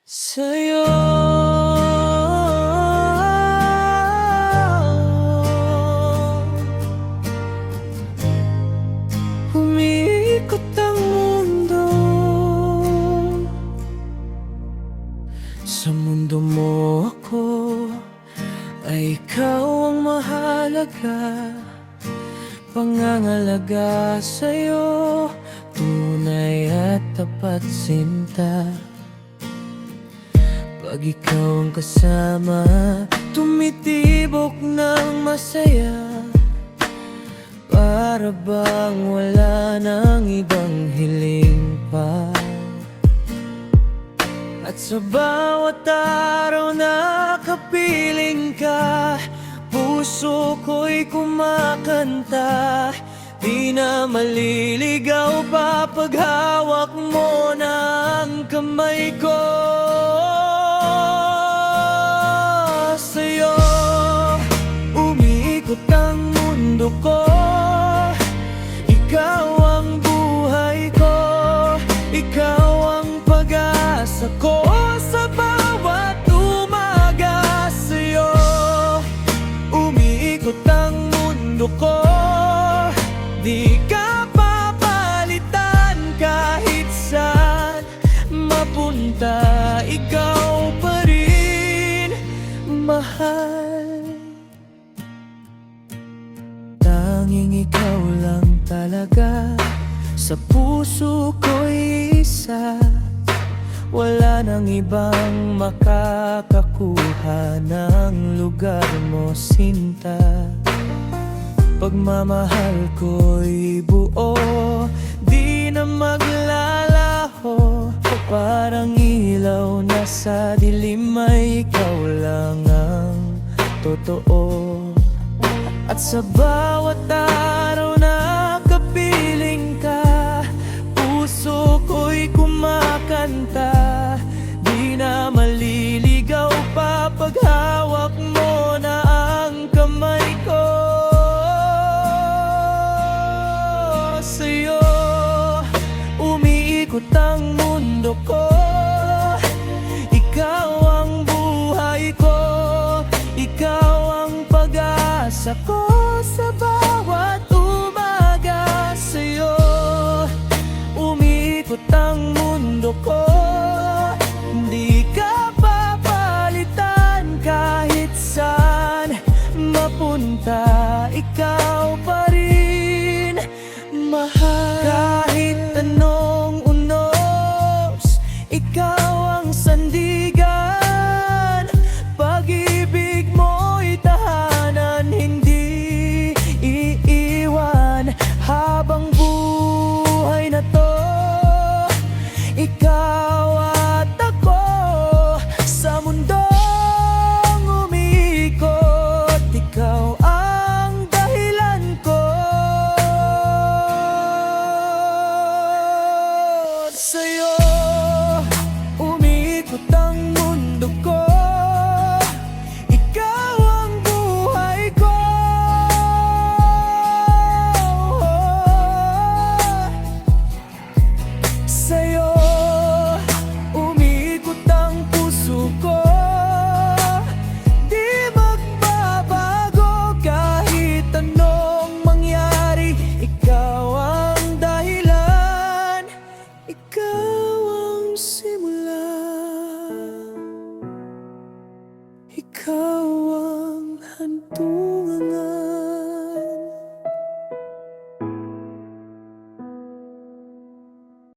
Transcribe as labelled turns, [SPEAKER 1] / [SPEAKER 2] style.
[SPEAKER 1] sa'yo. Umiikot ang mundo. Sa mundo mo ako ay ikaw ang mahalaga. Pangangalaga sa'yo, tunay at tapat sinta. Pag ikaw ang kasama, tumitibok ng masaya. Para bang wala nang ibang hiling pa. At sa bawat araw na kapiling ka, puso ko'y kumakanta. Di na maliligaw pa paghawak mo ng kamay ko. Sa'yo umiikot ang mundo ko. Ikaw ang buhay ko, ikaw ang pag-asa ko. Sa bawat umaga sa'yo umiikot ang mundo ko. Di ka papalitan kahit saan mapunta, ikaw pa rin, mahal. Tanging ikaw lang talaga sa puso ko'y isa. Wala nang ibang makakakuha ng lugar mo, sinta. Pagmamahal ko'y buo, di na maglalaho. Parang ilaw na sa dilim, ay ikaw lang ang totoo. At sa bawat araw na kapiling ka, puso ko'y kumakanta. Di na maliligaw pa paghawak mo na ang kamay ko. Sa'yo umiikot ang mundo ko. Ikaw ang buhay ko, ikaw ang pag-asa ko. Sa bawat umaga sa'yo umiikot ang mundo ko. Di ka papalitan kahit saan mapunta, ikaw pa rin, mahal. Kahit anong unos, ikaw ang sandigan. Pag-ibig mo'y tahanan, hindi iiwan. Habang buhay na to, ikaw at ako sa mundong umiikot. Ikaw ang dahilan ko. Sa'yo umiikot ang mundo ko. Ikaw ang buhay ko. Sa'yo umiikot ang puso ko. Di magbabago kahit anong mangyari. Ikaw ang dahilan, ikaw ang